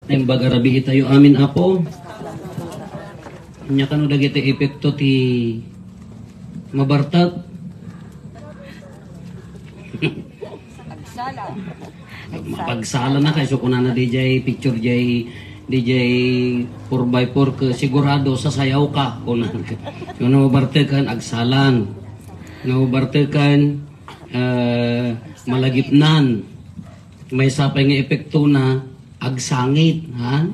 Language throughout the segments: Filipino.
Imbaga rabi tayo amin apo. Nya kanu dagiti epekto ti mabartat. Mapagsala na kay so kunana DJ picture DJ 4x4 ke sigurado sa sayaw ka kunan. Yung mabartekan agsalan. Mabartekan malagipnan. May sapay nga epekto na agsangit, ha?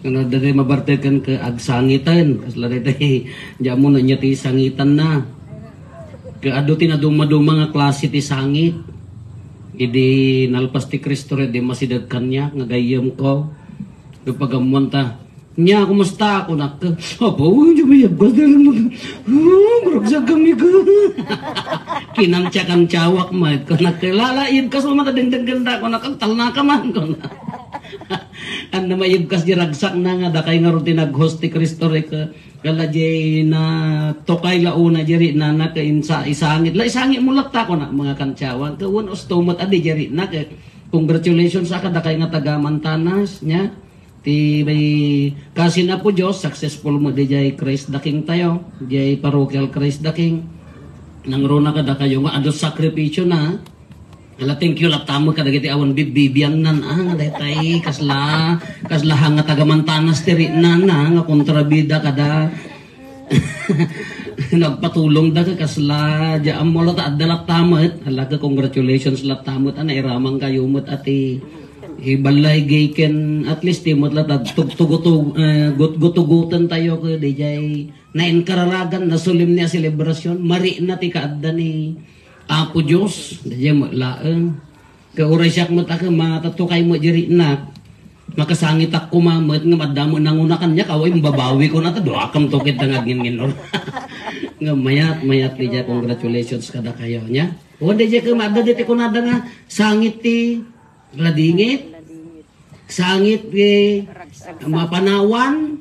Kung dali mabartekan ke agsangitan, kasla dali jamo na niya ti sangitan na. Kaado ti na duma-duma nga klase ti sangit. Idi nalpas ti Kristo rin, di masidagkan niya, nga gayam ko. Pagamuan ta, niya, kumusta ako nak? Apo, hindi may abgas na lang. Maragsak kami ka. Kinamtsakan tsawak mo. Kung nakilalaib ka, so matadagdag ganda. Kung nakagtal na ka man. Ang namayib kas di ragsak na nga, dakay nga rin tinag-host ti Kristo rin ka. Kala di na tokay launa jari na isangit. La isangit mo lakta ko na mga kantsawag. Kawan ostomot adi jari na. Congratulations sa kadakay nga taga-mantanas niya. Ti may kasi na po Diyos, successful mo di jay Christ the King tayo. Jay parochial Christ the King. Nangruna ka da kayo nga ados sakripisyo na. Ala thank you laptamo ka dagiti awan bibibiyan nan nga daytay kasla nga taga-mantanas tiri na nga kontrabida kada. Nagpatulong da ka kasla diam mo la ta adalak tamat. Ala ka congratulations laptamot ana iramang kayo mot ati ibalay gayken at least timot latag gutugutan tayo ko dijay na inkararagan na sulim niya selebrasyon mari na ti kaadda ni Apo Diyos dijay mo laeng kauray siyak mo ta matatukay mo jiri na makasangit ak kumamot nga madamo nangunakan niya kaway mababawi ko na ta doakam tukit nga ngin nga mayat dijay congratulations kada kayo nya o dijay ka madda diti kunada nga sangit ti ladingit sangit mapanawan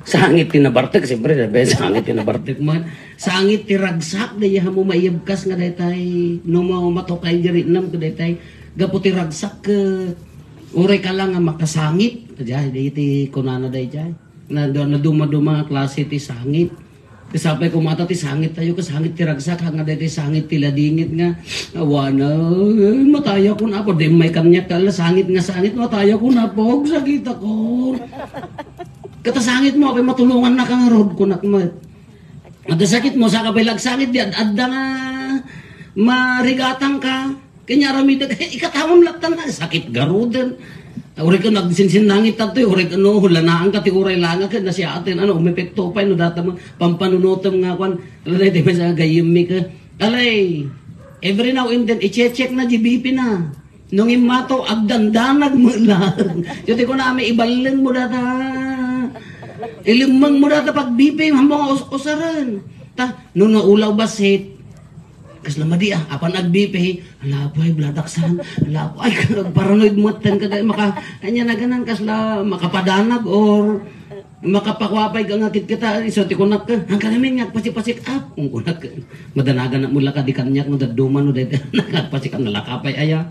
sangit tinabartek siyempre sangit tinabartek man sangit tiragsak daya mo maiyabkas nga daytay no matokay diri nam ko daytay gaputi ragsak ke uray ka lang nga makasangit dayay ti kunana dayay na duma-duma klase ti sangit kasapay kumata ti sangit tayo kasangit ti ragsak nga daytay sangit ti ladingit nga awana mataya ko na po di may kanya kala sangit nga sangit mataya ko na po sakit ako kata sangit mo apay matulungan na kang rod ko nakmat at sakit mo sa kapilag sangit di adda nga marigatang ka kanya ramida ikatamam laktan na sakit garudan uray ka nagsinsin nangit tato uray ka no hulanaan ka ti uray langa ka na siya atin ano umepekto pa no data mo pampanunutom nga kwan alay di ba sa gayimi ka alay every now and then i-check na GBP na nung imato agdandanag mo lang yuti ko na may ibalin mo data ilimang mo data pag BP mga usaran ta nung naulaw basit kasla madi apan ag-BP alapay bladaksan alapay paranoid mutan kada maka anya na ganan kasla makapadanag or makapakwapay ka ngakit kita iso ti kunak ka ang kanamin nga pasik-pasik up kung kunak madanagan na mula ka di kanyak no daduman no dete nakapasik ang nalakapay aya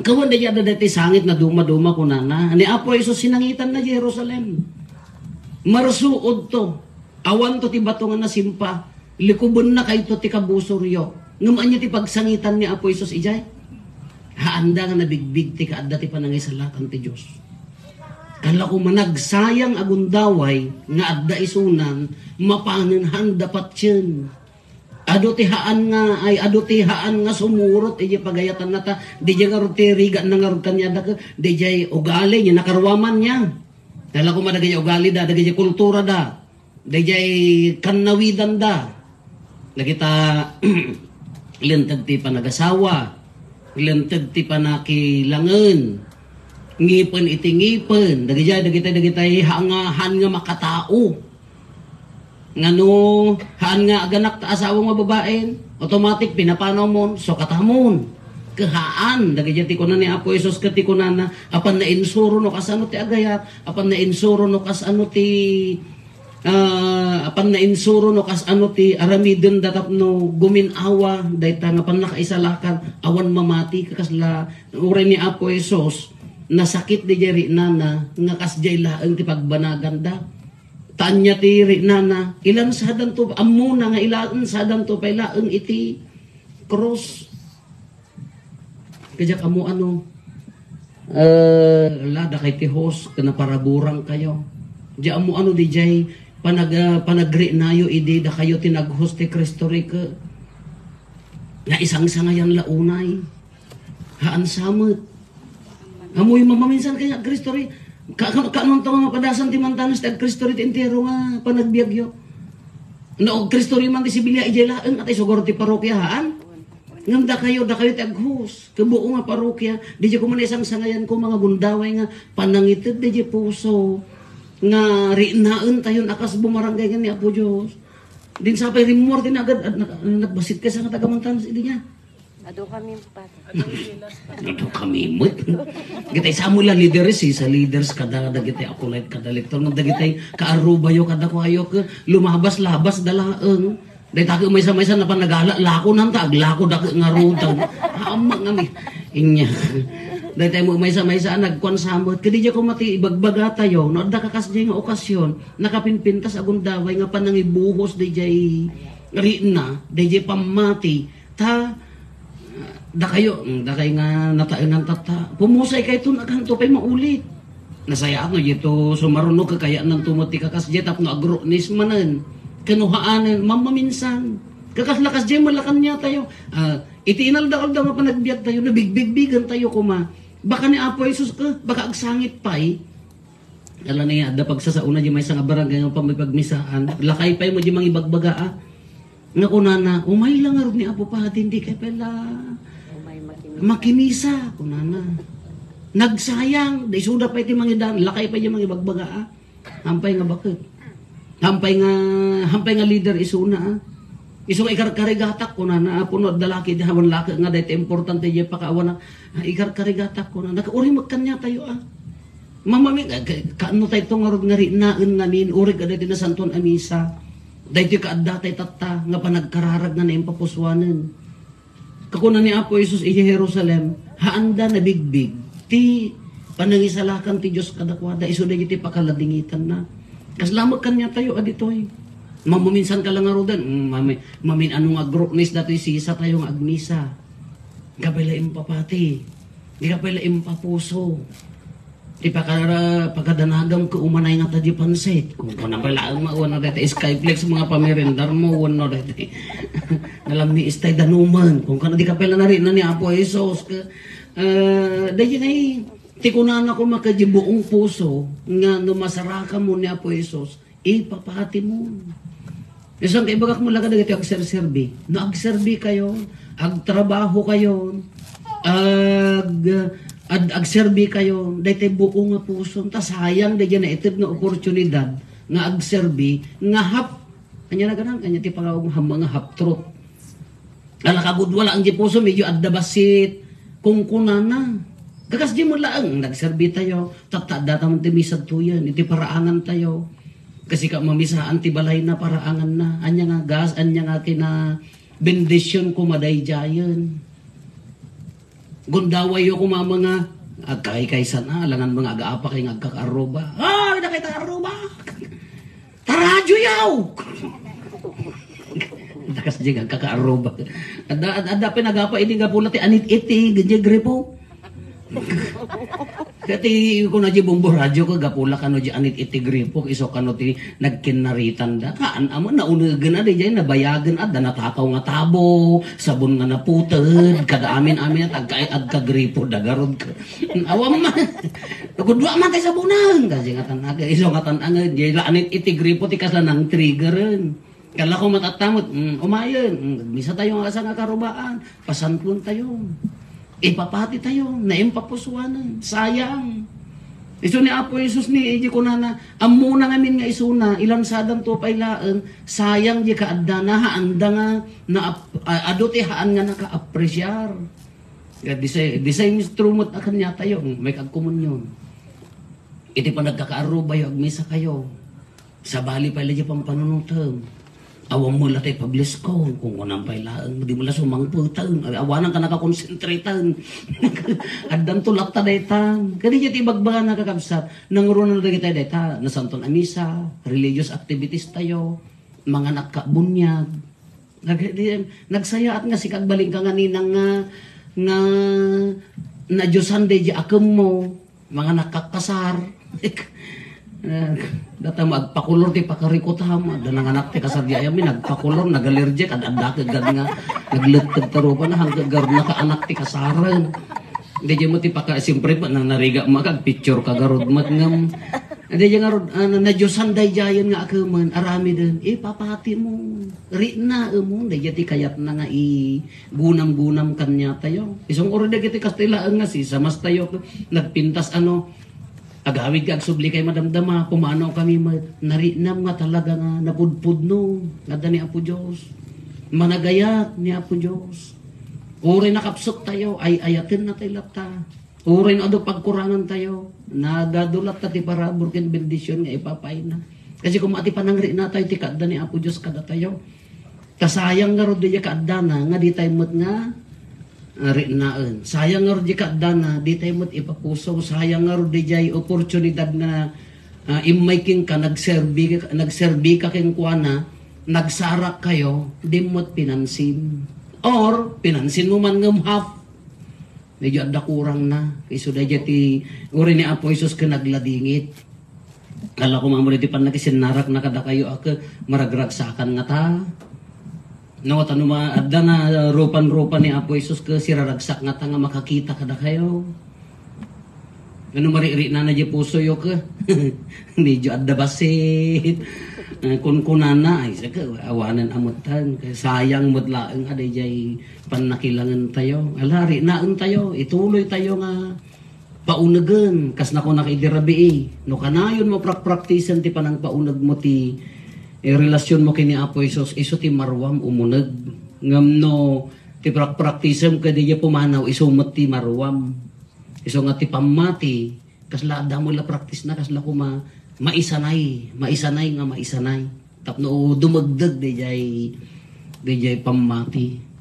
kawan da yada dete sangit na duma-duma kunana ni apo iso sinangitan na Jerusalem marsuod to awan to ti batungan na simpa likubon na kay to ti kabusoryo ngam anya ti pagsangitan ni Apo Isus ijay haanda nga nabigbig ti kaadda ti panangisalatan ti Dios kala ko managsayang agundaway nga adda isunan mapanenhan dapat yen ado ti haan nga sumurot ije pagayatan nata DJ nga ti riga na nga kanya da DJ ugali nya nakarwaman niya kala ko madagay ugali da dagay kultura da DJ kanawidan da nakita lentag ti panagasawa lentag ti panakilangan ngipon iti ngipon dagitay hangahan nga makatao ngano haan nga aganak ta asawa nga babaen automatic pinapanaw mo so katamon kahaan dagiti ti kunan ni Apo Isus ket ti kunana apan na insuro no kasano ti agayat apan na insuro no kasano ti apan na insuro no kas ano ti aramiden datapno guminawa dayta nga pan nakaisalakan awan mamati kakasla uray ni Apo Isos nasakit di jeri nana nga kasjay laeng ti pagbanagan da. Tanya ti ri nana ilan sadan to amuna nga ilan sadan to pay laeng iti cross. Kaya kamo ano lada kay ti host kana paraburang kayo. Diya mo ano di jay panagri nayo idi da kayo tinag-host ti Cristo Rica. Nga isang sangayan launay. Haan samot. Amoy mamaminsan kaya Cristo Rica. Kanon to nga padasan ti mantanos ti Cristo Rica entero nga panagbiagyo. No Cristo Rica man ti Sibilia ijay laeng at isugor ti parokya haan. Ngam da kayo ti aghus. Kabuo nga parokya. Di ko man isang sangayan ko mga gundaway nga panangitid di puso. Nga rinaan tayo akas bumarangay nga ni Apo Diyos. Din sapay rimor din agad nagbasit ka sa tagamantanos idi niya. Ado kami pa. Ado kami mo. Gitay sa mula leaders sa leaders kada dagitay ako light kada lektor ng dagitay kaaruba yo kada ko ayo ka lumabas-labas dalaeng. Dahil tako may-sa na panagala lako nang taglako dak nga rutang. Ama nga mi. Inya. Dahil tayo mo may-sa nagkuan samot. Kadi ko mati ibagbaga tayo. No, da kakas nga okasyon. Nakapinpintas agun daway nga panangibuhos di jay rina. Di jay pamati. Da kayo nga natain ng tata. Pumusay kayo ito nakanto pa'y maulit. Nasaya ako dito sumaruno ka kaya nang tumati kakas jay tapno agronis manan. Kanuhaanan, mamaminsan. Kakaslakas dyan, malakan niya tayo. Itiinal daw nga panagbiyak tayo, nabigbigbigan tayo kuma. Baka ni Apo Jesus ka, baka agsangit pa eh. Alam niya, da pagsasauna dyan may isang barangay ng pamipagmisaan. Lakay pa mo dyan mga ibagbaga Nga kunana, umay lang nga ni Apo pa, hindi kay pala. Makimisa, kunana. Nagsayang, da isuda pa iti mga daan, lakay pa dyan mga ibagbaga Hampay nga bakit? Hampay nga leader isuna Isong ikarkarigatak ko na punod dalaki di hawan laki nga dahil importante di pakawan na ikarkarigatak ko na nakauri magkanya tayo Mamami kaano tayo itong nga rinaan namin uri ka dahil nasanton amisa dahil ti kaadda tayo tata nga panagkararag na impapuswanan. Kakuna ni Apo Jesus i Jerusalem haanda na bigbig ti panangisalakan ti Diyos kadakwada iso dahil ti pakaladingitan na. Kaslamat kanya tayo aditoy. Mamuminsan ka lang nga rodan. Mamin anong agroknis dati sisa tayo nga agmisa. Kapila impapati. Di kapila impapuso. Di pagkadanagam ka umanay nga tadi pansit. Kung pala ang mauwan na dati Skyflex mga pamirindar mo uwan na dati. Nalam ni istay danuman. Kung di kapila na rin na ni Apo Jesus. Dahil na tikunan ako makajibuong puso nga numasaraka mo ni Apo Jesus, ipapahati mo. Isang kaibagak mo lang kadagiti agserserbi. No agserbi kayo, agtrabaho kayo, agserbi kayo, dahil buo nga puso. Ta sayang dahil na itib nga oportunidad nga agserbi, nga kanya na ganang, kanya ti pangawag mga hap-truth. Alakagod wala ang di puso, medyo addabasit, kung kunana. Kakas di mo lang, nagserbi tayo, data mo timisad to yan, iti paraangan tayo. Kasi ka mamisaan ti balay na paraangan na, anya nga gas, anya nga kina bendisyon ko maday jayan. Gundaway yo kuma mga agkay-kaysan alangan mga agaapa kay agkakaroba. Ay, nakita karoba! Taradyo yaw! Takas di agkakaroba. Ada pinagapa, ini nga pula ti anit-iti, ganyan gripo. Kati ko na di bumbo radyo ko gapula kano di anit itigripo iso kano ti nagkinaritan da kaan amo na unagan adi jay nabayagan ad natakaw nga tabo sabon nga naputed kada amin at agkagripo dagarod ka awam man kudwa man tay sabunan kasi nga tan aga iso nga tan ang di anit itigripo ti kaslanang triggerin kala ko matatamot umayon misa tayo nga sa nga karubaan pasantlon tayo ipapati tayo, naimpapuswanan, sayang. Iso ni Apo Jesus ni Eji kunana, amuna ngamin nga isuna, ilang sadang to pailaan, sayang di kaadda na haanda nga, na adote haan nga naka-apresyar. Design instrument akan niya tayo, may kagkumunyon. Iti pa nagkakaaruba yung agmisa kayo. Sa bali pala di pang panunutam. awang mo latay pablis ko, kung unang pailaan, di mo la sumangputan, awanan ka nakakonsentratan, addan tulak ta daytan, kadi jati bagbagan nakakabsat, nangurunan na kita dayta, nasanton amisa, religious activities tayo, mga nakabunyag, nagsaya at nga si kagbaling ka nga ninang nga na Diyosan de akam mo, mga nakakasar, data magpakulor ti pakarikutam ada nang anak ti kasarya mi nagpakulor nagalerjek ada kagad nga nagleteg taro pa na hanggang gar ka anak ti kasaran di mo ti paka simpre pa nang nariga makag picture kagarod mat ngam di nga rod na Diyosan day jayan nga akaman arami den papahati mo rina mo di ti kayat na nga gunam-gunam kanya tayo isong oro de kiti kastilaan nga si samas tayo nagpintas agawid ka agsubli kay madamdama, pumanaw kami narinam nga talaga nga napudpud no, nga ni Apo Diyos. Managayat ni Apo Diyos. Uray nakapsok tayo, ay ayatin na tayo lapta. Uray na ado pagkurangan tayo, nagadulat ta ti para burken bendisyon nga ipapay na. Kasi kung mati panangri na tayo, ti kadda ni Apo Diyos kada tayo. Kasayang nga ro diya kadda na, nga di tayo mo't nga, rinaan. Sayang nga ro di kadana, di tayo mo't ipapuso. Sayang nga ro di jay oportunidad na immayking ka, nagserbi ka king kuana, nagsara kayo, di mo't pinansin. Or, pinansin mo man ngamhap. Medyo ada kurang na. Iso da ti uri ni Apo Isus ka nagladingit. Kala ko mga di pan nakisinarak na kada kayo ako, maragragsakan nga ta. No, tanong adda na rupan-rupan ni Apo Isus ka siraragsak nga nga makakita kada kayo. Ano mariri na di puso yo ka. Medyo adda basit. Kunkunana ay saka awanan amutan. Sayang mudlaeng aday jay panakilangan tayo. Alari naon tayo. Ituloy tayo nga paunagan. Kas na ko nakidirabi no kanayon mo praktisan ti panang paunag mo ti relasyon mo kini Apo Isus, iso ti marwam umunag. Ngam no, ti praktisam ka di pumanaw, iso mo ti marwam. Iso nga ti pamati, kasla ada mo la praktis na, kasla ko maisanay nga maisanay. Tapno dumagdag di jay pamati.